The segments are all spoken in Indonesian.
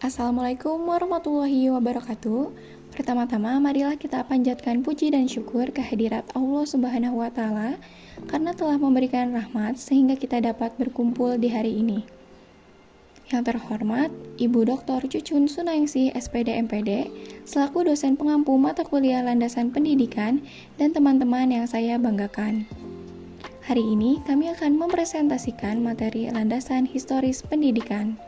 Assalamualaikum warahmatullahi wabarakatuh. Pertama-tama, marilah kita panjatkan puji dan syukur kehadirat Allah Subhanahu wa Ta'ala karena telah memberikan rahmat sehingga kita dapat berkumpul di hari ini. Yang terhormat, Ibu Dr. Cucun Sunaingsi, SPD MPD, selaku dosen pengampu mata kuliah landasan pendidikan dan teman-teman yang saya banggakan. Hari ini kami akan mempresentasikan materi landasan historis pendidikan.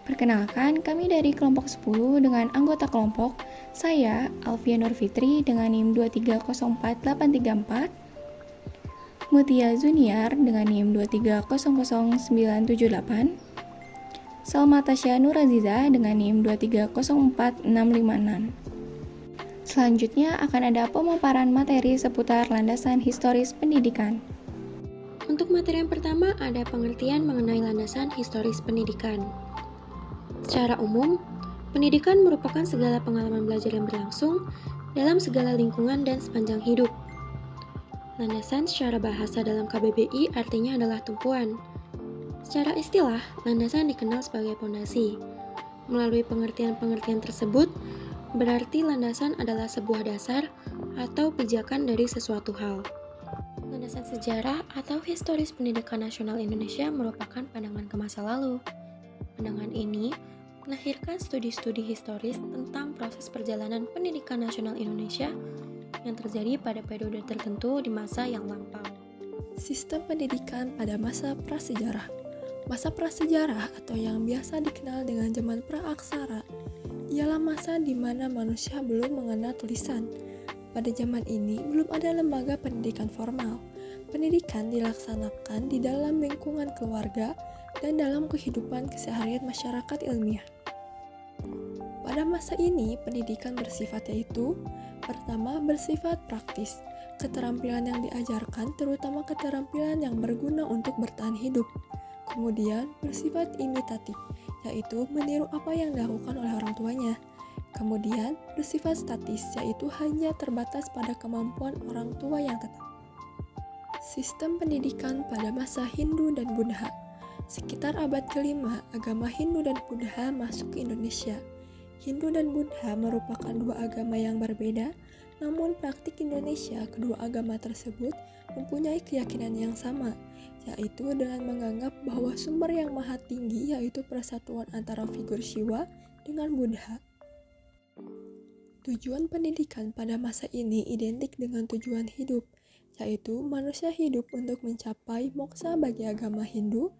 Perkenalkan, kami dari kelompok 10 dengan anggota kelompok, saya Alfia Nur Fitri dengan NIM 2304834, Mutia Zuniar dengan NIM 2300978, Salma Tasya Nuraziza dengan NIM 2304656. Selanjutnya akan ada pemaparan materi seputar landasan historis pendidikan. Untuk materi yang pertama ada pengertian mengenai landasan historis pendidikan. Secara umum, pendidikan merupakan segala pengalaman belajar yang berlangsung dalam segala lingkungan dan sepanjang hidup. Landasan secara bahasa dalam KBBI artinya adalah tumpuan. Secara istilah, landasan dikenal sebagai pondasi. Melalui pengertian-pengertian tersebut, berarti landasan adalah sebuah dasar atau pijakan dari sesuatu hal. Landasan sejarah atau historis pendidikan nasional Indonesia merupakan pandangan ke masa lalu. Pandangan ini melahirkan studi-studi historis tentang proses perjalanan pendidikan nasional Indonesia yang terjadi pada periode tertentu di masa yang lampau. Sistem pendidikan pada masa prasejarah. Masa prasejarah atau yang biasa dikenal dengan zaman praaksara ialah masa di mana manusia belum mengenal tulisan. Pada zaman ini belum ada lembaga pendidikan formal. Pendidikan dilaksanakan di dalam lingkungan keluarga dan dalam kehidupan keseharian masyarakat ilmiah. Pada masa ini, pendidikan bersifat yaitu: pertama, bersifat praktis. Keterampilan yang diajarkan terutama keterampilan yang berguna untuk bertahan hidup. Kemudian, bersifat imitatif, yaitu meniru apa yang dilakukan oleh orang tuanya. Kemudian, bersifat statis, yaitu hanya terbatas pada kemampuan orang tua yang tetap. Sistem pendidikan pada masa Hindu dan Buddha. Sekitar abad ke-5, agama Hindu dan Buddha masuk ke Indonesia. Hindu dan Buddha merupakan dua agama yang berbeda, namun praktik Indonesia kedua agama tersebut mempunyai keyakinan yang sama, yaitu dengan menganggap bahwa sumber yang maha tinggi yaitu persatuan antara figur Shiva dengan Buddha. Tujuan pendidikan pada masa ini identik dengan tujuan hidup, yaitu manusia hidup untuk mencapai moksa bagi agama Hindu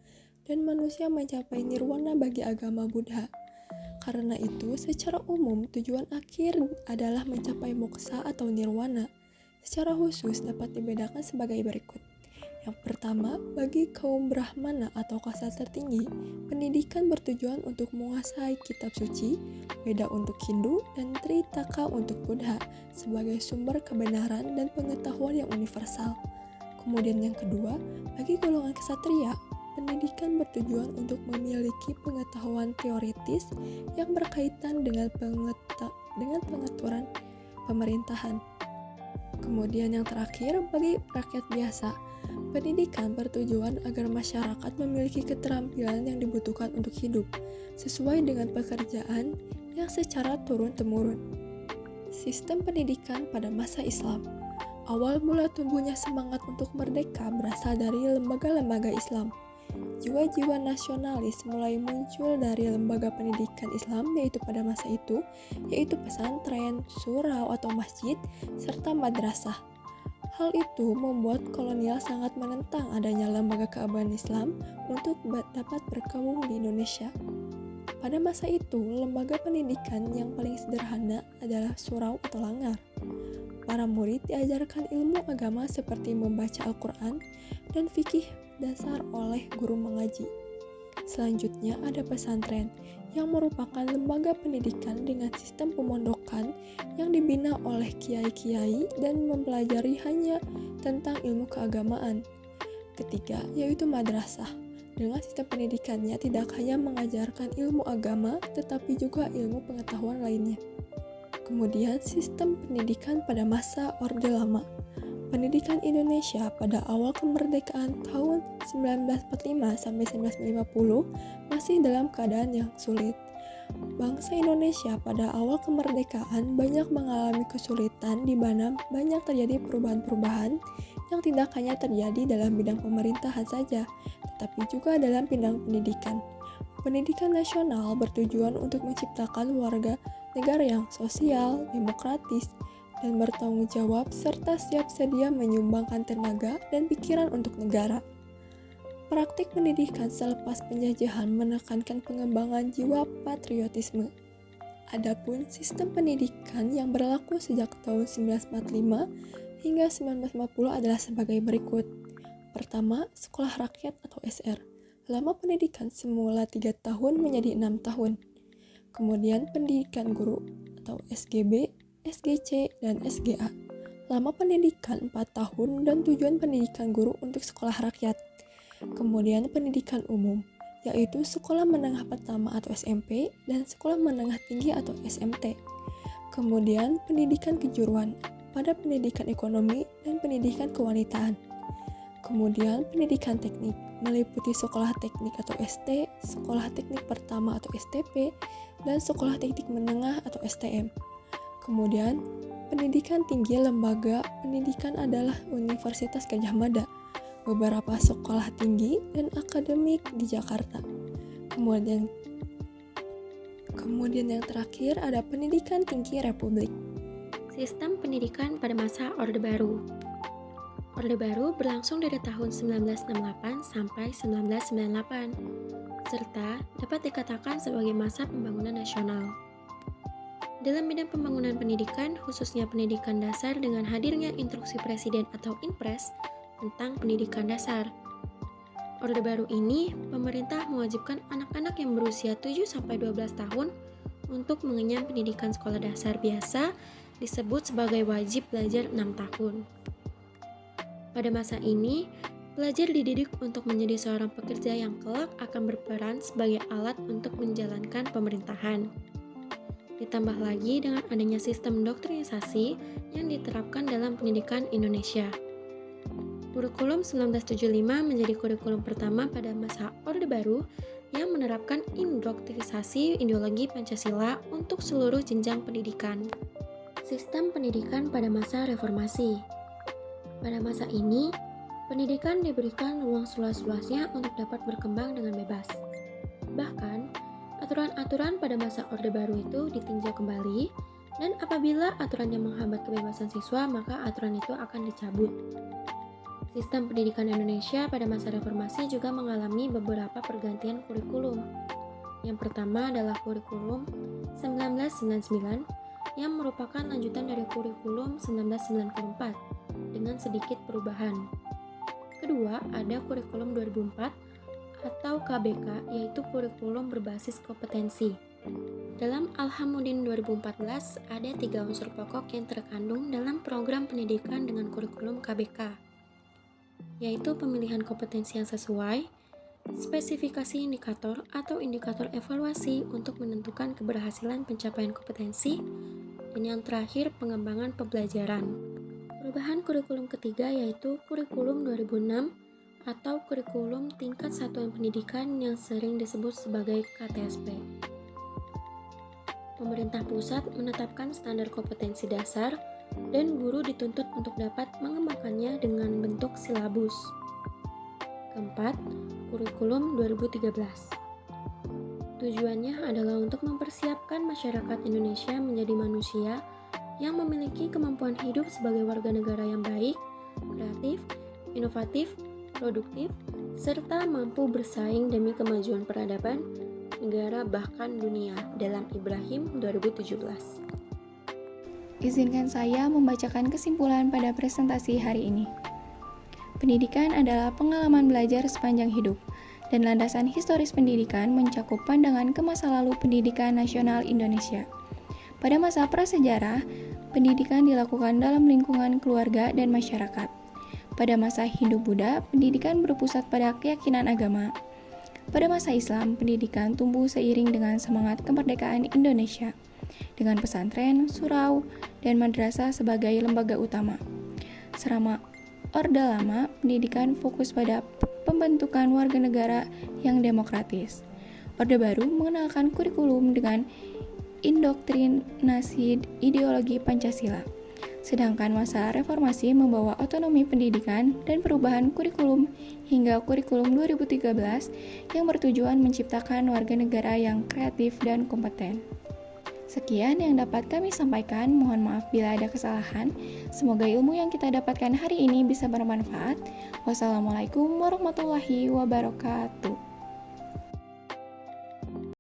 dan manusia mencapai nirwana bagi agama Buddha. Karena itu, secara umum tujuan akhir adalah mencapai moksa atau nirwana. Secara khusus dapat dibedakan sebagai berikut. Yang pertama, bagi kaum Brahmana atau kasta tertinggi, pendidikan bertujuan untuk menguasai kitab suci, Veda untuk Hindu, dan Tritaka untuk Buddha sebagai sumber kebenaran dan pengetahuan yang universal. Kemudian yang kedua, bagi golongan ksatria, pendidikan bertujuan untuk memiliki pengetahuan teoritis yang berkaitan dengan pengaturan pemerintahan. Kemudian yang terakhir, bagi rakyat biasa, pendidikan bertujuan agar masyarakat memiliki keterampilan yang dibutuhkan untuk hidup, sesuai dengan pekerjaan yang secara turun-temurun. Sistem pendidikan pada masa Islam. Awal mula tumbuhnya semangat untuk merdeka berasal dari lembaga-lembaga Islam. Jiwa-jiwa nasionalis mulai muncul dari lembaga pendidikan Islam yaitu pada masa itu, yaitu pesantren, surau atau masjid, serta madrasah. Hal itu membuat kolonial sangat menentang adanya lembaga keagamaan Islam untuk dapat berkembang di Indonesia. Pada masa itu, lembaga pendidikan yang paling sederhana adalah surau atau langgar. Para murid diajarkan ilmu agama seperti membaca Al-Quran dan fikih dasar oleh guru mengaji. Selanjutnya ada pesantren, yang merupakan lembaga pendidikan dengan sistem pemondokan yang dibina oleh kiai-kiai dan mempelajari hanya tentang ilmu keagamaan. Ketiga, yaitu madrasah. Dengan sistem pendidikannya tidak hanya mengajarkan ilmu agama, tetapi juga ilmu pengetahuan lainnya. Kemudian, sistem pendidikan pada masa Orde Lama. pendidikan Indonesia pada awal kemerdekaan tahun 1945 sampai 1950 masih dalam keadaan yang sulit. Bangsa Indonesia pada awal kemerdekaan banyak mengalami kesulitan di mana banyak terjadi perubahan-perubahan yang tidak hanya terjadi dalam bidang pemerintahan saja, tetapi juga dalam bidang pendidikan. Pendidikan nasional bertujuan untuk menciptakan warga negara yang sosial, demokratis, dan bertanggung jawab serta siap sedia menyumbangkan tenaga dan pikiran untuk negara. Praktik pendidikan selepas penjajahan menekankan pengembangan jiwa patriotisme. Adapun sistem pendidikan yang berlaku sejak tahun 1945 hingga 1950 adalah sebagai berikut. Pertama, sekolah rakyat atau SR. Lama pendidikan semula 3 tahun menjadi 6 tahun. Kemudian pendidikan guru atau SGB, SGC, dan SGA. Lama pendidikan 4 tahun dan tujuan pendidikan guru untuk sekolah rakyat. Kemudian pendidikan umum, yaitu sekolah menengah pertama atau SMP dan sekolah menengah tinggi atau SMT. Kemudian pendidikan kejuruan pada pendidikan ekonomi dan pendidikan kewanitaan. Kemudian pendidikan teknik, meliputi sekolah teknik atau ST, sekolah teknik pertama atau STP, dan sekolah teknik menengah atau STM. Kemudian, pendidikan tinggi lembaga pendidikan adalah Universitas Gadjah Mada, beberapa sekolah tinggi dan akademik di Jakarta. Kemudian yang terakhir ada pendidikan tinggi Republik. Sistem pendidikan pada masa Orde Baru. Orde Baru berlangsung dari tahun 1968 sampai 1998, serta dapat dikatakan sebagai masa pembangunan nasional. Dalam bidang pembangunan pendidikan, khususnya pendidikan dasar dengan hadirnya instruksi Presiden atau Inpres tentang pendidikan dasar. Orde Baru ini, pemerintah mewajibkan anak-anak yang berusia 7-12 tahun untuk mengenyam pendidikan sekolah dasar biasa disebut sebagai wajib belajar 6 tahun. Pada masa ini, pelajar dididik untuk menjadi seorang pekerja yang kelak akan berperan sebagai alat untuk menjalankan pemerintahan. Ditambah lagi dengan adanya sistem doktrinisasi yang diterapkan dalam pendidikan Indonesia. Kurikulum 1975 menjadi kurikulum pertama pada masa Orde Baru yang menerapkan indoktrinisasi ideologi Pancasila untuk seluruh jenjang pendidikan. Sistem pendidikan pada masa reformasi. Pada masa ini, pendidikan diberikan ruang seluas-luasnya untuk dapat berkembang dengan bebas. Bahkan, aturan-aturan pada masa Orde Baru itu ditinjau kembali, dan apabila aturan yang menghambat kebebasan siswa, maka aturan itu akan dicabut. Sistem pendidikan Indonesia pada masa reformasi juga mengalami beberapa pergantian kurikulum. Yang pertama adalah kurikulum 1999 yang merupakan lanjutan dari kurikulum 1994 dengan sedikit perubahan. Kedua, ada kurikulum 2004 atau KBK, yaitu kurikulum berbasis kompetensi. Dalam Al-Hamuddin 2014, ada 3 unsur pokok yang terkandung dalam program pendidikan dengan kurikulum KBK, yaitu pemilihan kompetensi yang sesuai, spesifikasi indikator atau indikator evaluasi untuk menentukan keberhasilan pencapaian kompetensi, dan yang terakhir pengembangan pembelajaran. Perubahan kurikulum ketiga yaitu kurikulum 2006 atau kurikulum tingkat satuan pendidikan yang sering disebut sebagai KTSP. Pemerintah pusat menetapkan standar kompetensi dasar dan guru dituntut untuk dapat mengembangkannya dengan bentuk silabus. Keempat, kurikulum 2013. Tujuannya adalah untuk mempersiapkan masyarakat Indonesia menjadi manusia yang memiliki kemampuan hidup sebagai warga negara yang baik, kreatif, inovatif, produktif, serta mampu bersaing demi kemajuan peradaban, negara bahkan dunia dalam Ibrahim 2017. Izinkan saya membacakan kesimpulan pada presentasi hari ini. Pendidikan adalah pengalaman belajar sepanjang hidup, dan landasan historis pendidikan mencakup pandangan ke masa lalu pendidikan nasional Indonesia. Pada masa prasejarah, pendidikan dilakukan dalam lingkungan keluarga dan masyarakat. Pada masa Hindu-Buddha, pendidikan berpusat pada keyakinan agama. Pada masa Islam, pendidikan tumbuh seiring dengan semangat kemerdekaan Indonesia, dengan pesantren, surau, dan madrasah sebagai lembaga utama. Selama Orde Lama, pendidikan fokus pada pembentukan warga negara yang demokratis. Orde Baru mengenalkan kurikulum dengan indoktrinasi ideologi Pancasila. Sedangkan masa reformasi membawa otonomi pendidikan dan perubahan kurikulum hingga kurikulum 2013 yang bertujuan menciptakan warga negara yang kreatif dan kompeten. Sekian yang dapat kami sampaikan, mohon maaf bila ada kesalahan. Semoga ilmu yang kita dapatkan hari ini bisa bermanfaat. Wassalamualaikum warahmatullahi wabarakatuh.